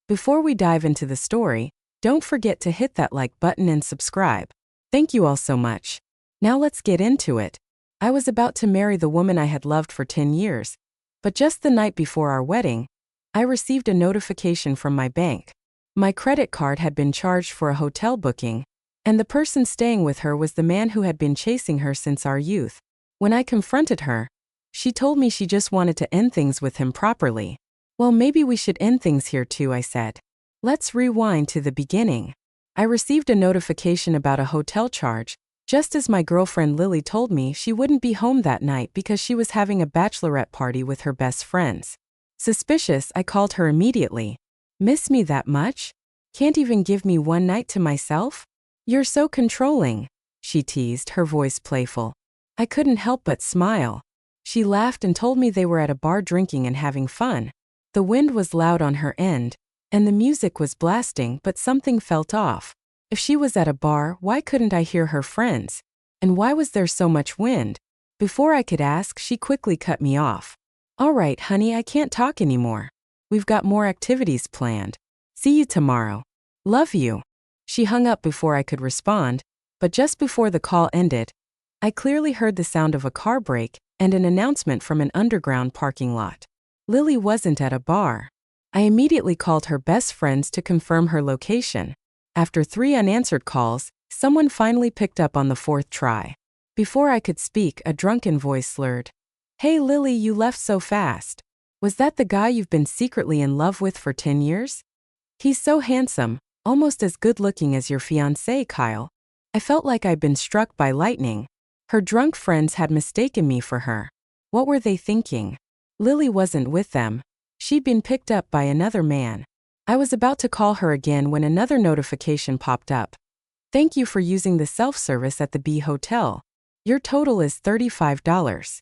Before we dive into the story, don't forget to hit that like button and subscribe. Thank you all so much. Now let's get into it. I was about to marry the woman I had loved for 10 years, but just the night before our wedding, I received a notification from my bank. My credit card had been charged for a hotel booking, and the person staying with her was the man who had been chasing her since our youth. When I confronted her, she told me she just wanted to end things with him properly. Well, maybe we should end things here too, I said. Let's rewind to the beginning. I received a notification about a hotel charge, just as my girlfriend Lily told me she wouldn't be home that night because she was having a bachelorette party with her best friends. Suspicious, I called her immediately. Miss me that much? Can't even give me one night to myself? You're so controlling, she teased, her voice playful. I couldn't help but smile. She laughed and told me they were at a bar drinking and having fun. The wind was loud on her end, and the music was blasting, but something felt off. If she was at a bar, why couldn't I hear her friends? And why was there so much wind? Before I could ask, she quickly cut me off. All right, honey, I can't talk anymore. We've got more activities planned. See you tomorrow. Love you. She hung up before I could respond, but just before the call ended, I clearly heard the sound of a car brake and an announcement from an underground parking lot. Lily wasn't at a bar. I immediately called her best friends to confirm her location. After 3 unanswered calls, someone finally picked up on the 4th try. Before I could speak, a drunken voice slurred. Hey Lily, you left so fast. Was that the guy you've been secretly in love with for 10 years? He's so handsome, almost as good-looking as your fiancé, Kyle. I felt like I'd been struck by lightning. Her drunk friends had mistaken me for her. What were they thinking? Lily wasn't with them. She'd been picked up by another man. I was about to call her again when another notification popped up. Thank you for using the self-service at the B Hotel. Your total is $35.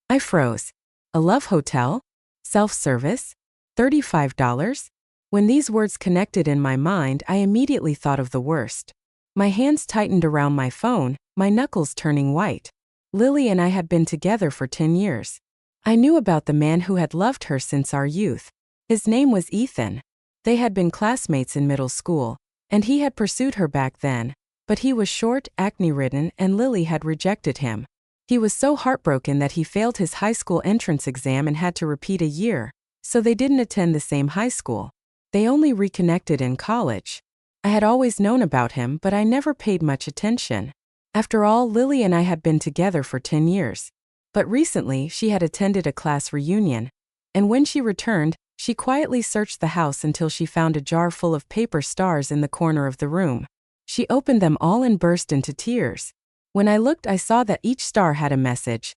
I froze. A love hotel? Self-service? $35? When these words connected in my mind, I immediately thought of the worst. My hands tightened around my phone, my knuckles turning white. Lily and I had been together for 10 years. I knew about the man who had loved her since our youth. His name was Ethan. They had been classmates in middle school, and he had pursued her back then, but he was short, acne-ridden, and Lily had rejected him. He was so heartbroken that he failed his high school entrance exam and had to repeat a year, so they didn't attend the same high school. They only reconnected in college. I had always known about him, but I never paid much attention. After all, Lily and I had been together for 10 years. But recently, she had attended a class reunion, and when she returned, she quietly searched the house until she found a jar full of paper stars in the corner of the room. She opened them all and burst into tears. When I looked, I saw that each star had a message.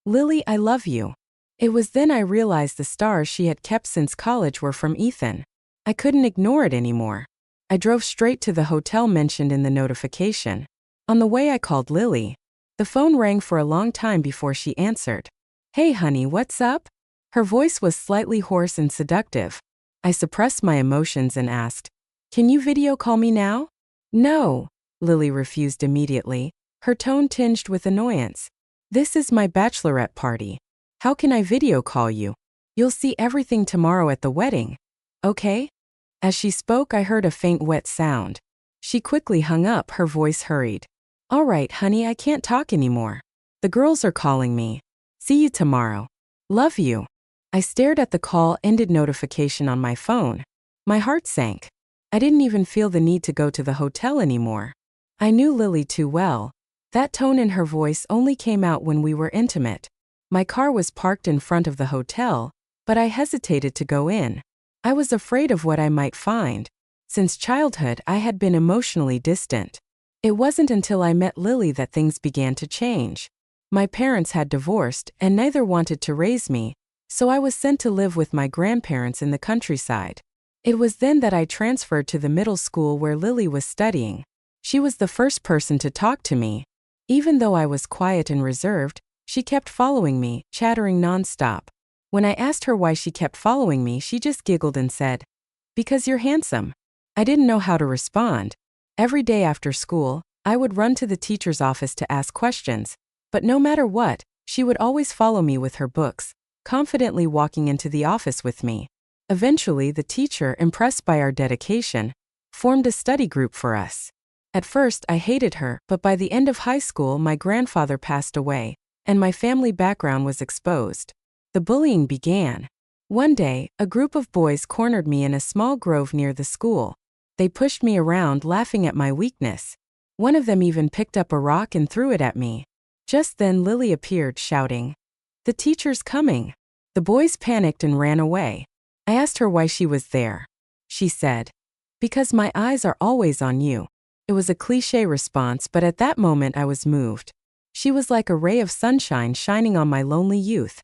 Lily, I love you. It was then I realized the stars she had kept since college were from Ethan. I couldn't ignore it anymore. I drove straight to the hotel mentioned in the notification. On the way, I called Lily. The phone rang for a long time before she answered. Hey honey, what's up? Her voice was slightly hoarse and seductive. I suppressed my emotions and asked, can you video call me now? No, Lily refused immediately, her tone tinged with annoyance. This is my bachelorette party. How can I video call you? You'll see everything tomorrow at the wedding. Okay? As she spoke, I heard a faint wet sound. She quickly hung up, her voice hurried. All right, honey, I can't talk anymore. The girls are calling me. See you tomorrow. Love you. I stared at the call-ended notification on my phone. My heart sank. I didn't even feel the need to go to the hotel anymore. I knew Lily too well. That tone in her voice only came out when we were intimate. My car was parked in front of the hotel, but I hesitated to go in. I was afraid of what I might find. Since childhood, I had been emotionally distant. It wasn't until I met Lily that things began to change. My parents had divorced, and neither wanted to raise me, so I was sent to live with my grandparents in the countryside. It was then that I transferred to the middle school where Lily was studying. She was the first person to talk to me. Even though I was quiet and reserved, she kept following me, chattering nonstop. When I asked her why she kept following me, she just giggled and said, "Because you're handsome." I didn't know how to respond. Every day after school, I would run to the teacher's office to ask questions, but no matter what, she would always follow me with her books, confidently walking into the office with me. Eventually, the teacher, impressed by our dedication, formed a study group for us. At first, I hated her, but by the end of high school, my grandfather passed away, and my family background was exposed. The bullying began. One day, a group of boys cornered me in a small grove near the school. They pushed me around, laughing at my weakness. One of them even picked up a rock and threw it at me. Just then, Lily appeared, shouting, "The teacher's coming!" The boys panicked and ran away. I asked her why she was there. She said, "Because my eyes are always on you." It was a cliché response, but at that moment I was moved. She was like a ray of sunshine shining on my lonely youth.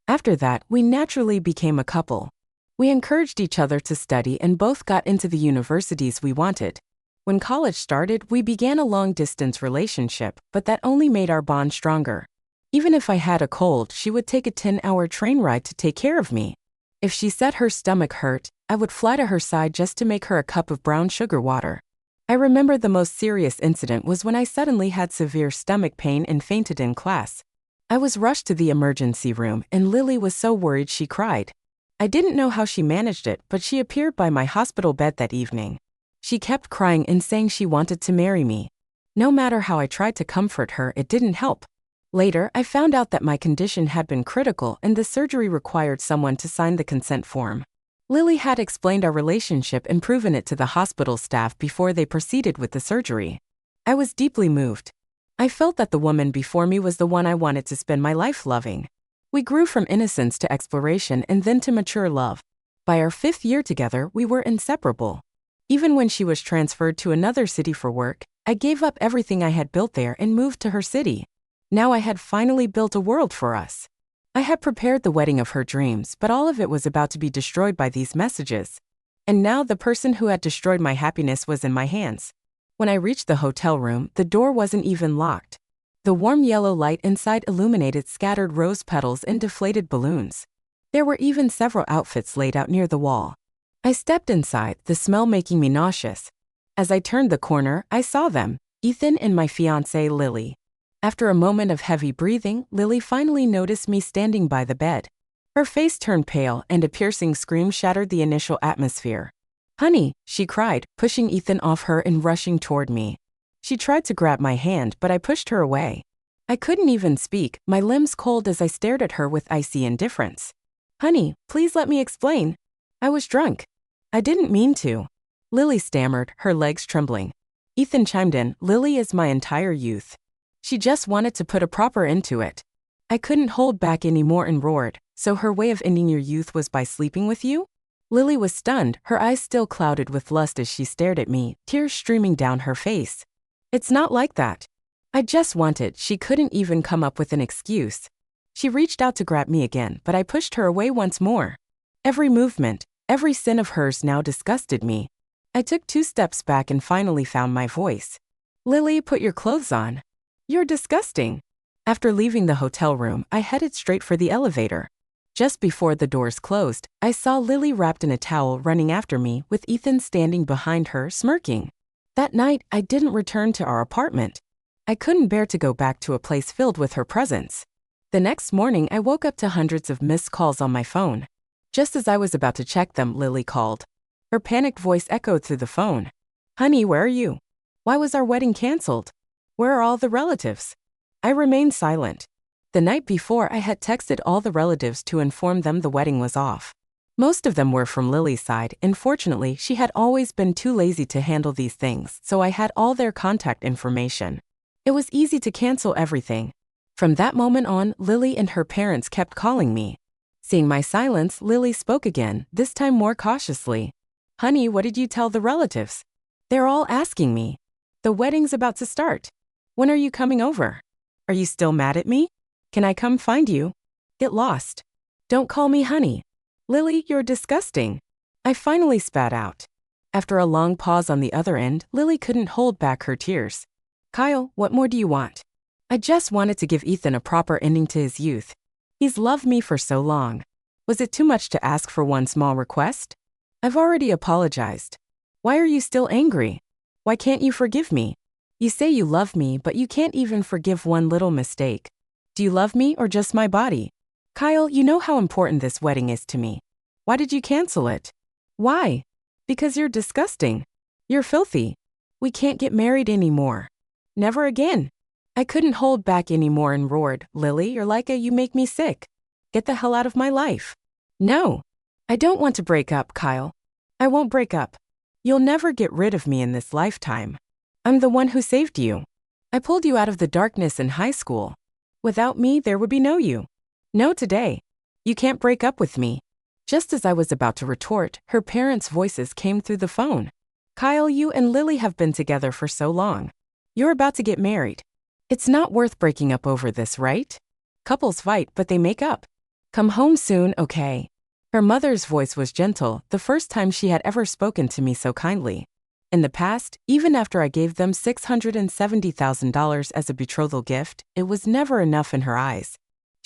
After that, we naturally became a couple. We encouraged each other to study and both got into the universities we wanted. When college started, we began a long-distance relationship, but that only made our bond stronger. Even if I had a cold, she would take a 10-hour train ride to take care of me. If she said her stomach hurt, I would fly to her side just to make her a cup of brown sugar water. I remember the most serious incident was when I suddenly had severe stomach pain and fainted in class. I was rushed to the emergency room, and Lily was so worried she cried. I didn't know how she managed it, but she appeared by my hospital bed that evening. She kept crying and saying she wanted to marry me. No matter how I tried to comfort her, it didn't help. Later, I found out that my condition had been critical and the surgery required someone to sign the consent form. Lily had explained our relationship and proven it to the hospital staff before they proceeded with the surgery. I was deeply moved. I felt that the woman before me was the one I wanted to spend my life loving. We grew from innocence to exploration and then to mature love. By our 5th year together, we were inseparable. Even when she was transferred to another city for work, I gave up everything I had built there and moved to her city. Now I had finally built a world for us. I had prepared the wedding of her dreams, but all of it was about to be destroyed by these messages. And now the person who had destroyed my happiness was in my hands. When I reached the hotel room, the door wasn't even locked. The warm yellow light inside illuminated scattered rose petals and deflated balloons. There were even several outfits laid out near the wall. I stepped inside, the smell making me nauseous. As I turned the corner, I saw them, Ethan and my fiancée Lily. After a moment of heavy breathing, Lily finally noticed me standing by the bed. Her face turned pale and a piercing scream shattered the initial atmosphere. "Honey," she cried, pushing Ethan off her and rushing toward me. She tried to grab my hand, but I pushed her away. I couldn't even speak, my limbs cold as I stared at her with icy indifference. "Honey, please let me explain. I was drunk. I didn't mean to." Lily stammered, her legs trembling. Ethan chimed in, "Lily is my entire youth. She just wanted to put a proper end to it." I couldn't hold back anymore and roared, "So her way of ending your youth was by sleeping with you?" Lily was stunned, her eyes still clouded with lust as she stared at me, tears streaming down her face. "It's not like that. I just wanted," she couldn't even come up with an excuse. She reached out to grab me again, but I pushed her away once more. Every movement, every sin of hers now disgusted me. I took 2 steps back and finally found my voice. "Lily, put your clothes on. You're disgusting." After leaving the hotel room, I headed straight for the elevator. Just before the doors closed, I saw Lily wrapped in a towel running after me, with Ethan standing behind her, smirking. That night, I didn't return to our apartment. I couldn't bear to go back to a place filled with her presence. The next morning, I woke up to hundreds of missed calls on my phone. Just as I was about to check them, Lily called. Her panicked voice echoed through the phone. "Honey, where are you? Why was our wedding canceled? Where are all the relatives?" I remained silent. The night before, I had texted all the relatives to inform them the wedding was off. Most of them were from Lily's side, and fortunately, she had always been too lazy to handle these things, so I had all their contact information. It was easy to cancel everything. From that moment on, Lily and her parents kept calling me. Seeing my silence, Lily spoke again, this time more cautiously. "Honey, what did you tell the relatives? They're all asking me. The wedding's about to start. When are you coming over? Are you still mad at me? Can I come find you? Get lost. Don't call me honey. Lily, you're disgusting." I finally spat out. After a long pause on the other end, Lily couldn't hold back her tears. "Kyle, what more do you want? I just wanted to give Ethan a proper ending to his youth. He's loved me for so long. Was it too much to ask for one small request? I've already apologized. Why are you still angry? Why can't you forgive me? You say you love me, but you can't even forgive one little mistake. Do you love me or just my body? Kyle, you know how important this wedding is to me. Why did you cancel it? Why? Because you're disgusting. You're filthy. We can't get married anymore. Never again. I couldn't hold back anymore and roared, Lily, you're like you make me sick. Get the hell out of my life. No. I don't want to break up, Kyle. I won't break up. You'll never get rid of me in this lifetime. I'm the one who saved you. I pulled you out of the darkness in high school. Without me, there would be no you. No today. You can't break up with me. Just as I was about to retort, her parents' voices came through the phone. Kyle, you and Lily have been together for so long. You're about to get married. It's not worth breaking up over this, right? Couples fight, but they make up. Come home soon, okay? Her mother's voice was gentle, the first time she had ever spoken to me so kindly. In the past, even after I gave them $670,000 as a betrothal gift, it was never enough in her eyes.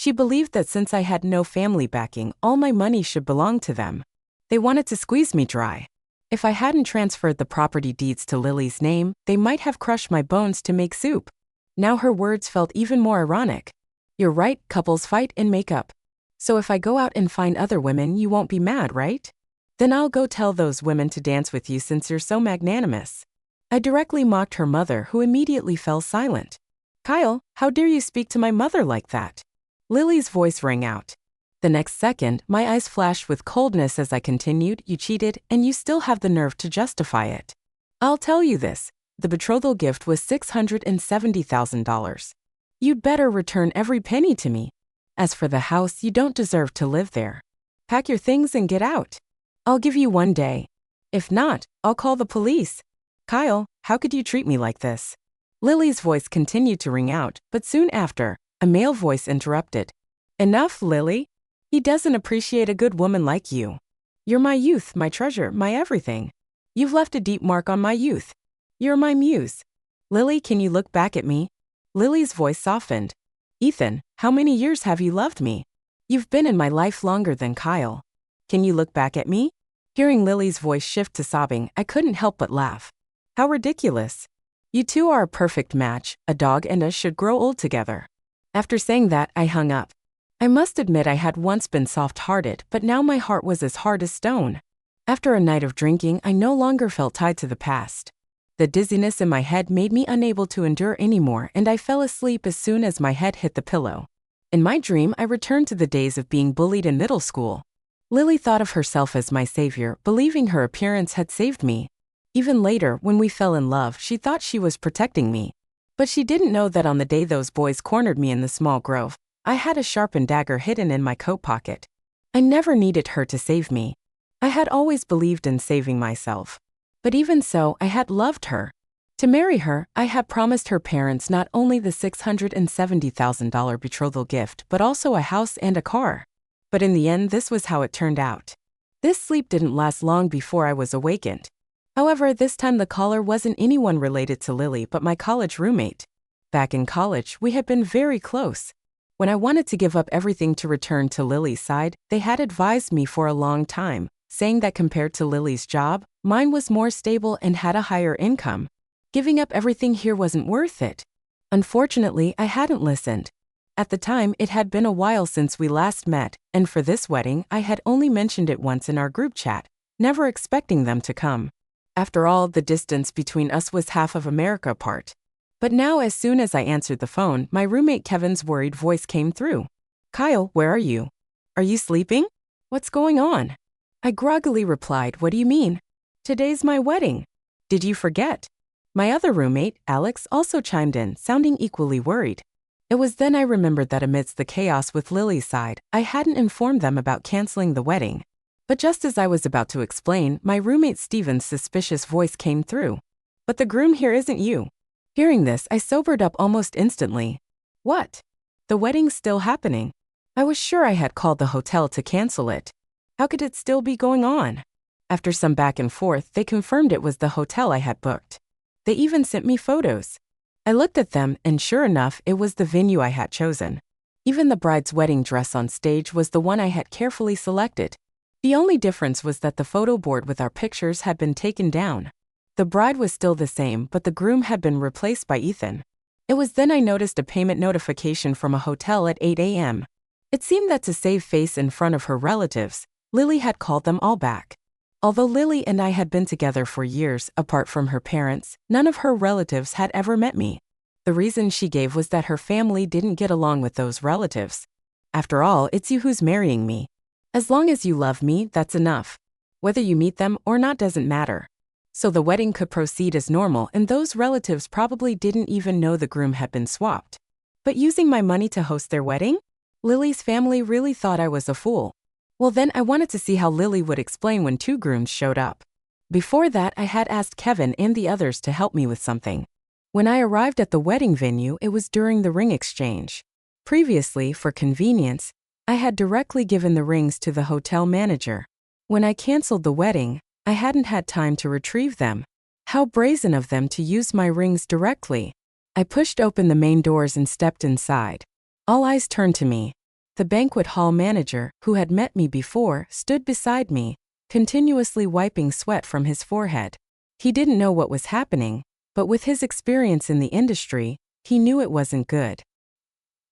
She believed that since I had no family backing, all my money should belong to them. They wanted to squeeze me dry. If I hadn't transferred the property deeds to Lily's name, they might have crushed my bones to make soup. Now her words felt even more ironic. You're right, couples fight and make up. So if I go out and find other women, you won't be mad, right? Then I'll go tell those women to dance with you since you're so magnanimous. I directly mocked her mother, who immediately fell silent. Kyle, how dare you speak to my mother like that? Lily's voice rang out. The next second, my eyes flashed with coldness as I continued, you cheated, and you still have the nerve to justify it. I'll tell you this, the betrothal gift was $670,000. You'd better return every penny to me. As for the house, you don't deserve to live there. Pack your things and get out. I'll give you one day. If not, I'll call the police. Kyle, how could you treat me like this? Lily's voice continued to ring out, but soon after, a male voice interrupted. Enough, Lily. He doesn't appreciate a good woman like you. You're my youth, my treasure, my everything. You've left a deep mark on my youth. You're my muse. Lily, can you look back at me? Lily's voice softened. Ethan, how many years have you loved me? You've been in my life longer than Kyle. Can you look back at me? Hearing Lily's voice shift to sobbing, I couldn't help but laugh. How ridiculous. You two are a perfect match, a dog and us should grow old together. After saying that, I hung up. I must admit I had once been soft-hearted, but now my heart was as hard as stone. After a night of drinking, I no longer felt tied to the past. The dizziness in my head made me unable to endure anymore, and I fell asleep as soon as my head hit the pillow. In my dream, I returned to the days of being bullied in middle school. Lily thought of herself as my savior, believing her appearance had saved me. Even later, when we fell in love, she thought she was protecting me. But she didn't know that on the day those boys cornered me in the small grove, I had a sharpened dagger hidden in my coat pocket. I never needed her to save me. I had always believed in saving myself. But even so, I had loved her. To marry her, I had promised her parents not only the $670,000 betrothal gift, but also a house and a car. But in the end, this was how it turned out. This sleep didn't last long before I was awakened. However, this time the caller wasn't anyone related to Lily but my college roommate. Back in college, we had been very close. When I wanted to give up everything to return to Lily's side, they had advised me for a long time, saying that compared to Lily's job, mine was more stable and had a higher income. Giving up everything here wasn't worth it. Unfortunately, I hadn't listened. At the time, it had been a while since we last met, and for this wedding, I had only mentioned it once in our group chat, never expecting them to come. After all, the distance between us was half of America apart. But now, as soon as I answered the phone, my roommate Kevin's worried voice came through. Kyle, where are you? Are you sleeping? What's going on? I groggily replied, what do you mean? Today's my wedding. Did you forget? My other roommate, Alex, also chimed in, sounding equally worried. It was then I remembered that amidst the chaos with Lily's side, I hadn't informed them about canceling the wedding. But just as I was about to explain, my roommate Steven's suspicious voice came through. But the groom here isn't you. Hearing this, I sobered up almost instantly. What? The wedding's still happening. I was sure I had called the hotel to cancel it. How could it still be going on? After some back and forth, they confirmed it was the hotel I had booked. They even sent me photos. I looked at them, and sure enough, it was the venue I had chosen. Even the bride's wedding dress on stage was the one I had carefully selected. The only difference was that the photo board with our pictures had been taken down. The bride was still the same, but the groom had been replaced by Ethan. It was then I noticed a payment notification from a hotel at 8 a.m. It seemed that to save face in front of her relatives, Lily had called them all back. Although Lily and I had been together for years, apart from her parents, none of her relatives had ever met me. The reason she gave was that her family didn't get along with those relatives. After all, it's you who's marrying me. As long as you love me, that's enough. Whether you meet them or not doesn't matter. So the wedding could proceed as normal, and those relatives probably didn't even know the groom had been swapped. But using my money to host their wedding? Lily's family really thought I was a fool. Well, then I wanted to see how Lily would explain when two grooms showed up. Before that, I had asked Kevin and the others to help me with something. When I arrived at the wedding venue, it was during the ring exchange. Previously, for convenience, I had directly given the rings to the hotel manager. When I canceled the wedding, I hadn't had time to retrieve them. How brazen of them to use my rings directly. I pushed open the main doors and stepped inside. All eyes turned to me. The banquet hall manager, who had met me before, stood beside me, continuously wiping sweat from his forehead. He didn't know what was happening, but with his experience in the industry, he knew it wasn't good.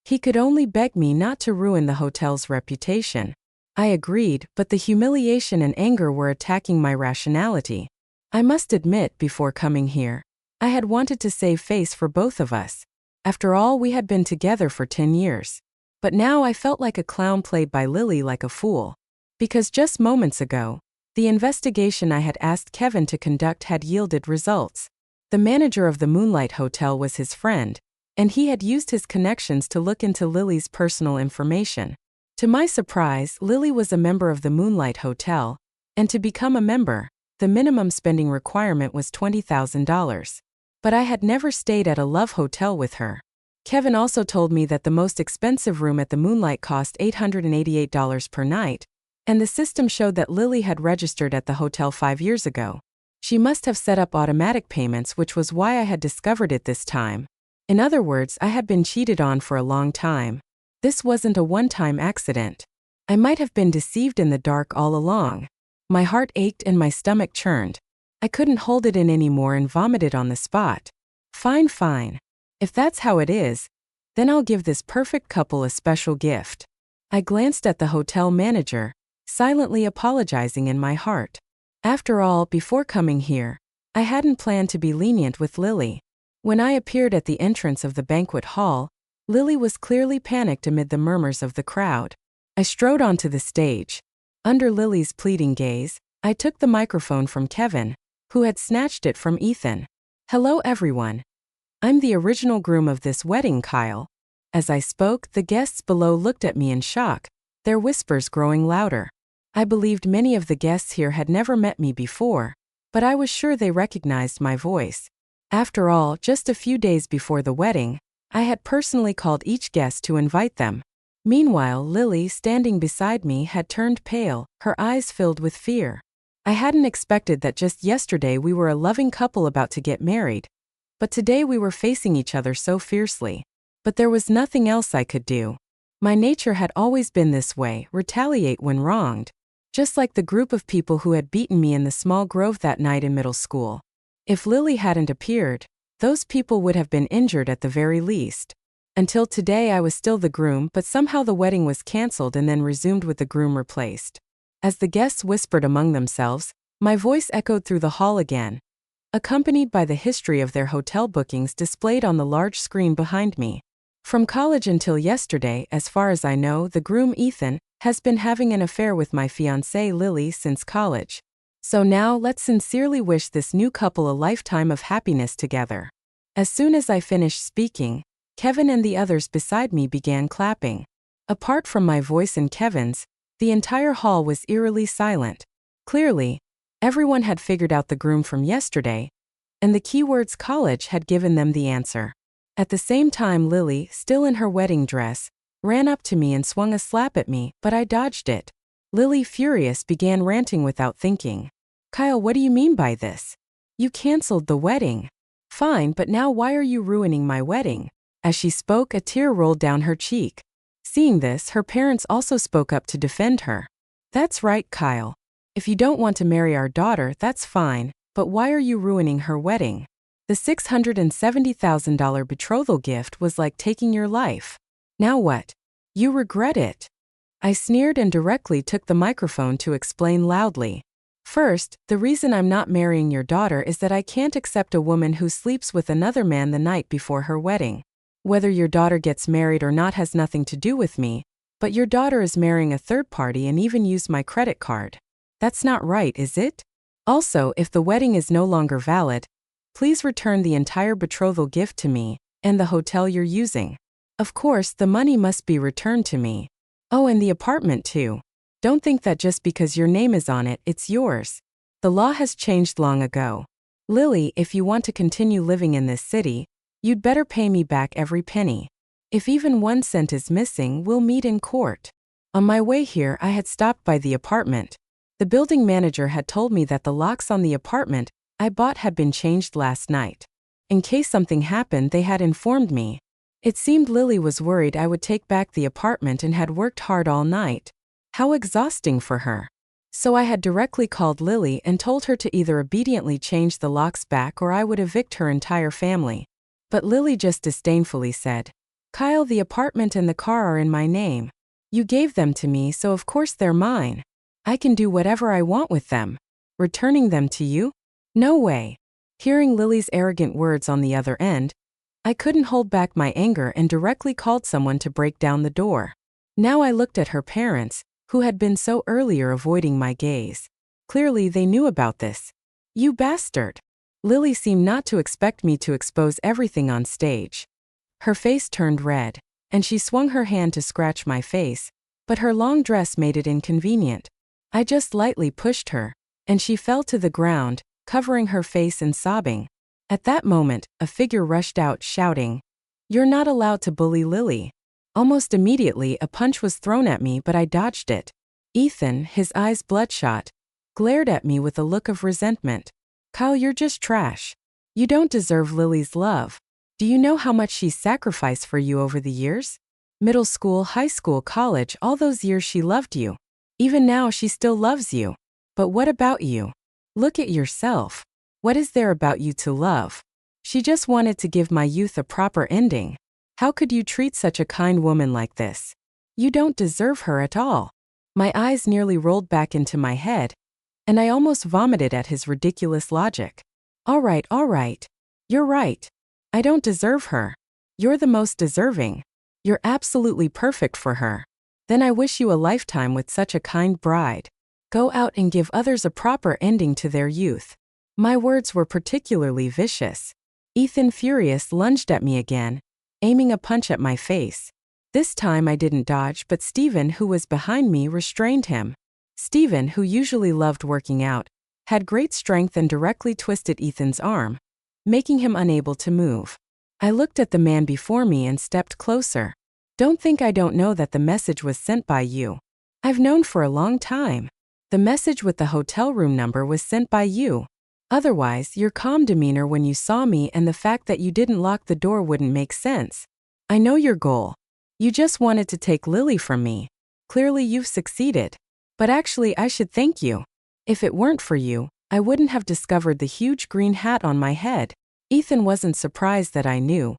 He could only beg me not to ruin the hotel's reputation. I agreed, but the humiliation and anger were attacking my rationality. I must admit, before coming here, I had wanted to save face for both of us. After all, we had been together for 10 years. But now I felt like a clown played by Lily like a fool. Because just moments ago, the investigation I had asked Kevin to conduct had yielded results. The manager of the Moonlight Hotel was his friend, and he had used his connections to look into Lily's personal information. To my surprise, Lily was a member of the Moonlight Hotel, and to become a member, the minimum spending requirement was $20,000. But I had never stayed at a love hotel with her. Kevin also told me that the most expensive room at the Moonlight cost $888 per night, and the system showed that Lily had registered at the hotel 5 years ago. She must have set up automatic payments, which was why I had discovered it this time. In other words, I had been cheated on for a long time. This wasn't a one-time accident. I might have been deceived in the dark all along. My heart ached and my stomach churned. I couldn't hold it in anymore and vomited on the spot. Fine. If that's how it is, then I'll give this perfect couple a special gift. I glanced at the hotel manager, silently apologizing in my heart. After all, before coming here, I hadn't planned to be lenient with Lily. When I appeared at the entrance of the banquet hall, Lily was clearly panicked amid the murmurs of the crowd. I strode onto the stage. Under Lily's pleading gaze, I took the microphone from Kevin, who had snatched it from Ethan. Hello everyone. I'm the original groom of this wedding, Kyle. As I spoke, the guests below looked at me in shock, their whispers growing louder. I believed many of the guests here had never met me before, but I was sure they recognized my voice. After all, just a few days before the wedding, I had personally called each guest to invite them. Meanwhile, Lily, standing beside me, had turned pale, her eyes filled with fear. I hadn't expected that just yesterday we were a loving couple about to get married, but today we were facing each other so fiercely. But there was nothing else I could do. My nature had always been this way, retaliate when wronged. Just like the group of people who had beaten me in the small grove that night in middle school. If Lily hadn't appeared, those people would have been injured at the very least. Until today I was still the groom, but somehow the wedding was cancelled and then resumed with the groom replaced. As the guests whispered among themselves, my voice echoed through the hall again, accompanied by the history of their hotel bookings displayed on the large screen behind me. From college until yesterday, as far as I know, the groom Ethan has been having an affair with my fiancée Lily since college. So now let's sincerely wish this new couple a lifetime of happiness together. As soon as I finished speaking, Kevin and the others beside me began clapping. Apart from my voice and Kevin's, the entire hall was eerily silent. Clearly, everyone had figured out the groom from yesterday, and the keywords college had given them the answer. At the same time, Lily, still in her wedding dress, ran up to me and swung a slap at me, but I dodged it. Lily, furious, began ranting without thinking. Kyle, what do you mean by this? You canceled the wedding. Fine, but now why are you ruining my wedding? As she spoke, a tear rolled down her cheek. Seeing this, her parents also spoke up to defend her. That's right, Kyle. If you don't want to marry our daughter, that's fine, but why are you ruining her wedding? The $670,000 betrothal gift was like taking your life. Now what? You regret it. I sneered and directly took the microphone to explain loudly. First, the reason I'm not marrying your daughter is that I can't accept a woman who sleeps with another man the night before her wedding. Whether your daughter gets married or not has nothing to do with me, but your daughter is marrying a third party and even used my credit card. That's not right, is it? Also, if the wedding is no longer valid, please return the entire betrothal gift to me and the hotel you're using. Of course, the money must be returned to me. Oh, and the apartment too. Don't think that just because your name is on it, it's yours. The law has changed long ago. Lily, if you want to continue living in this city, you'd better pay me back every penny. If even 1 cent is missing, we'll meet in court. On my way here, I had stopped by the apartment. The building manager had told me that the locks on the apartment I bought had been changed last night. In case something happened, they had informed me. It seemed Lily was worried I would take back the apartment and had worked hard all night. How exhausting for her. So I had directly called Lily and told her to either obediently change the locks back or I would evict her entire family. But Lily just disdainfully said, "Kyle, the apartment and the car are in my name. You gave them to me, so of course they're mine. I can do whatever I want with them. Returning them to you? No way." Hearing Lily's arrogant words on the other end, I couldn't hold back my anger and directly called someone to break down the door. Now I looked at her parents, who had been so earlier avoiding my gaze. Clearly they knew about this. "You bastard." Lily seemed not to expect me to expose everything on stage. Her face turned red, and she swung her hand to scratch my face, but her long dress made it inconvenient. I just lightly pushed her, and she fell to the ground, covering her face and sobbing. At that moment, a figure rushed out shouting, "You're not allowed to bully Lily." Almost immediately, a punch was thrown at me, but I dodged it. Ethan, his eyes bloodshot, glared at me with a look of resentment. "Kyle, you're just trash. You don't deserve Lily's love. Do you know how much she's sacrificed for you over the years? Middle school, high school, college, all those years she loved you. Even now she still loves you. But what about you? Look at yourself. What is there about you to love? She just wanted to give my youth a proper ending. How could you treat such a kind woman like this? You don't deserve her at all." My eyes nearly rolled back into my head, and I almost vomited at his ridiculous logic. All right. You're right. I don't deserve her. You're the most deserving. You're absolutely perfect for her. Then I wish you a lifetime with such a kind bride. Go out and give others a proper ending to their youth. My words were particularly vicious. Ethan, furious, lunged at me again, aiming a punch at my face. This time I didn't dodge, but Stephen, who was behind me, restrained him. Stephen, who usually loved working out, had great strength and directly twisted Ethan's arm, making him unable to move. I looked at the man before me and stepped closer. "Don't think I don't know that the message was sent by you. I've known for a long time. The message with the hotel room number was sent by you. Otherwise, your calm demeanor when you saw me and the fact that you didn't lock the door wouldn't make sense. I know your goal. You just wanted to take Lily from me. Clearly you've succeeded. But actually I should thank you. If it weren't for you, I wouldn't have discovered the huge green hat on my head." Ethan wasn't surprised that I knew.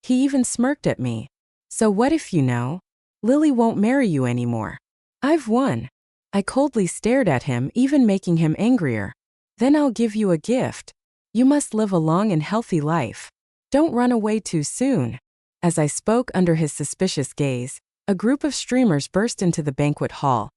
He even smirked at me. "So what if you know? Lily won't marry you anymore. I've won." I coldly stared at him, even making him angrier. "Then I'll give you a gift. You must live a long and healthy life. Don't run away too soon." As I spoke under his suspicious gaze, a group of streamers burst into the banquet hall,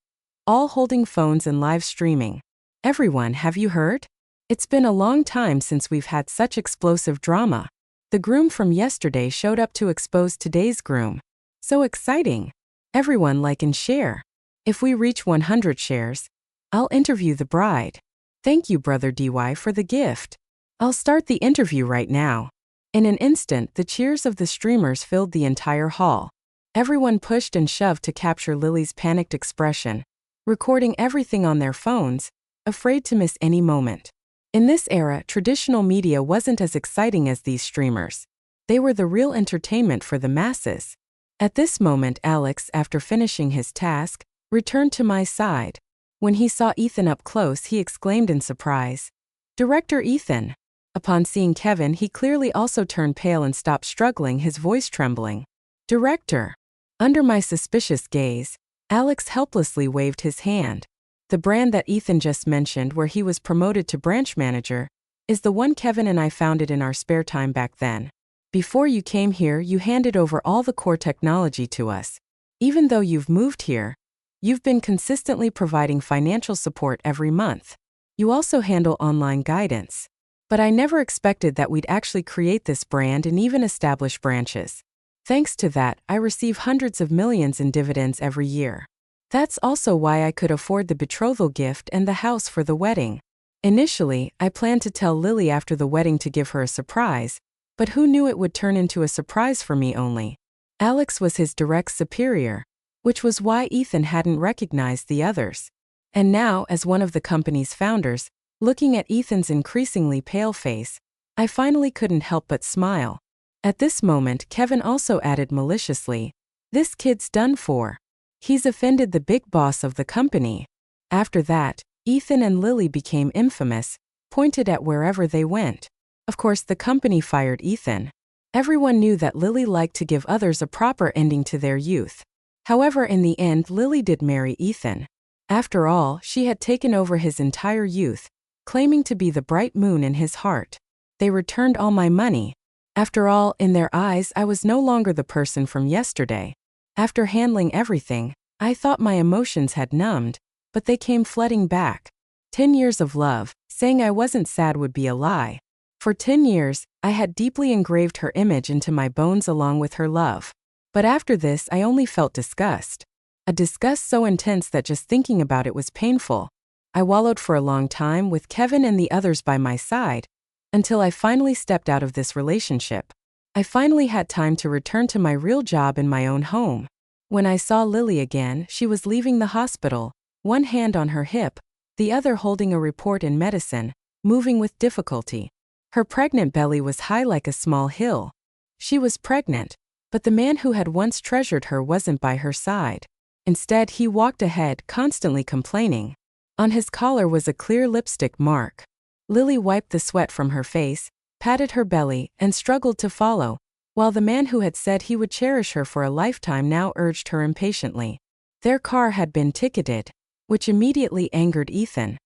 all holding phones and live streaming. "Everyone, have you heard? It's been a long time since we've had such explosive drama. The groom from yesterday showed up to expose today's groom. So exciting. Everyone like and share. If we reach 100 shares, I'll interview the bride. Thank you, Brother DY, for the gift. I'll start the interview right now." In an instant, the cheers of the streamers filled the entire hall. Everyone pushed and shoved to capture Lily's panicked expression, recording everything on their phones, afraid to miss any moment. In this era, traditional media wasn't as exciting as these streamers. They were the real entertainment for the masses. At this moment, Alex, after finishing his task, returned to my side. When he saw Ethan up close, he exclaimed in surprise, "Director Ethan." Upon seeing Kevin, he clearly also turned pale and stopped struggling, his voice trembling. "Director." Under my suspicious gaze, Alex helplessly waved his hand. The brand that Ethan just mentioned, where he was promoted to branch manager, is the one Kevin and I founded in our spare time back then. Before you came here, you handed over all the core technology to us. Even though you've moved here, you've been consistently providing financial support every month. You also handle online guidance. But I never expected that we'd actually create this brand and even establish branches. Thanks to that, I receive hundreds of millions in dividends every year. That's also why I could afford the betrothal gift and the house for the wedding. Initially, I planned to tell Lily after the wedding to give her a surprise, but who knew it would turn into a surprise for me only? Alex was his direct superior, which was why Ethan hadn't recognized the others. And now, as one of the company's founders, looking at Ethan's increasingly pale face, I finally couldn't help but smile. At this moment, Kevin also added maliciously, "This kid's done for. He's offended the big boss of the company." After that, Ethan and Lily became infamous, pointed at wherever they went. Of course, the company fired Ethan. Everyone knew that Lily liked to give others a proper ending to their youth. However, in the end, Lily did marry Ethan. After all, she had taken over his entire youth, claiming to be the bright moon in his heart. They returned all my money. After all, in their eyes, I was no longer the person from yesterday. After handling everything, I thought my emotions had numbed, but they came flooding back. 10 years of love, saying I wasn't sad would be a lie. For 10 years, I had deeply engraved her image into my bones along with her love. But after this, I only felt disgust. A disgust so intense that just thinking about it was painful. I wallowed for a long time with Kevin and the others by my side, until I finally stepped out of this relationship. I finally had time to return to my real job in my own home. When I saw Lily again, she was leaving the hospital, one hand on her hip, the other holding a report in medicine, moving with difficulty. Her pregnant belly was high like a small hill. She was pregnant, but the man who had once treasured her wasn't by her side. Instead, he walked ahead, constantly complaining. On his collar was a clear lipstick mark. Lily wiped the sweat from her face, patted her belly, and struggled to follow, while the man who had said he would cherish her for a lifetime now urged her impatiently. Their car had been ticketed, which immediately angered Ethan.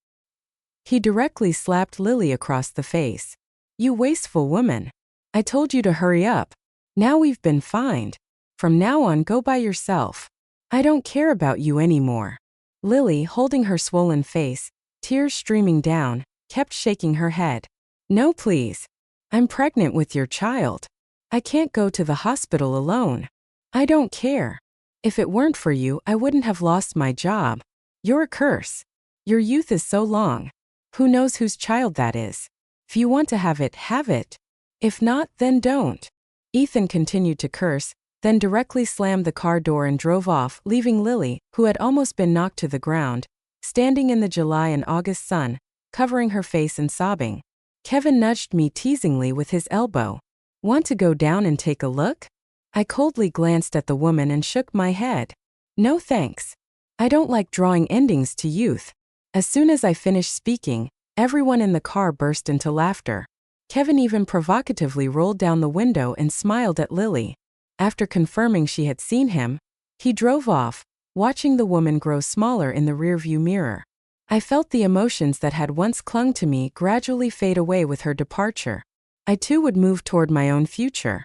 He directly slapped Lily across the face. "You wasteful woman. I told you to hurry up. Now we've been fined. From now on, go by yourself. I don't care about you anymore." Lily, holding her swollen face, tears streaming down, kept shaking her head. "No, please. I'm pregnant with your child. I can't go to the hospital alone. I don't care. If it weren't for you, I wouldn't have lost my job. You're a curse. Your youth is so long. Who knows whose child that is? If you want to have it, have it. If not, then don't." Ethan continued to curse, then directly slammed the car door and drove off, leaving Lily, who had almost been knocked to the ground, standing in the July and August sun, covering her face and sobbing. Kevin nudged me teasingly with his elbow. "Want to go down and take a look?" I coldly glanced at the woman and shook my head. "No thanks. I don't like drawing endings to youth." As soon as I finished speaking, everyone in the car burst into laughter. Kevin even provocatively rolled down the window and smiled at Lily. After confirming she had seen him, he drove off, watching the woman grow smaller in the rearview mirror. I felt the emotions that had once clung to me gradually fade away with her departure. I too would move toward my own future.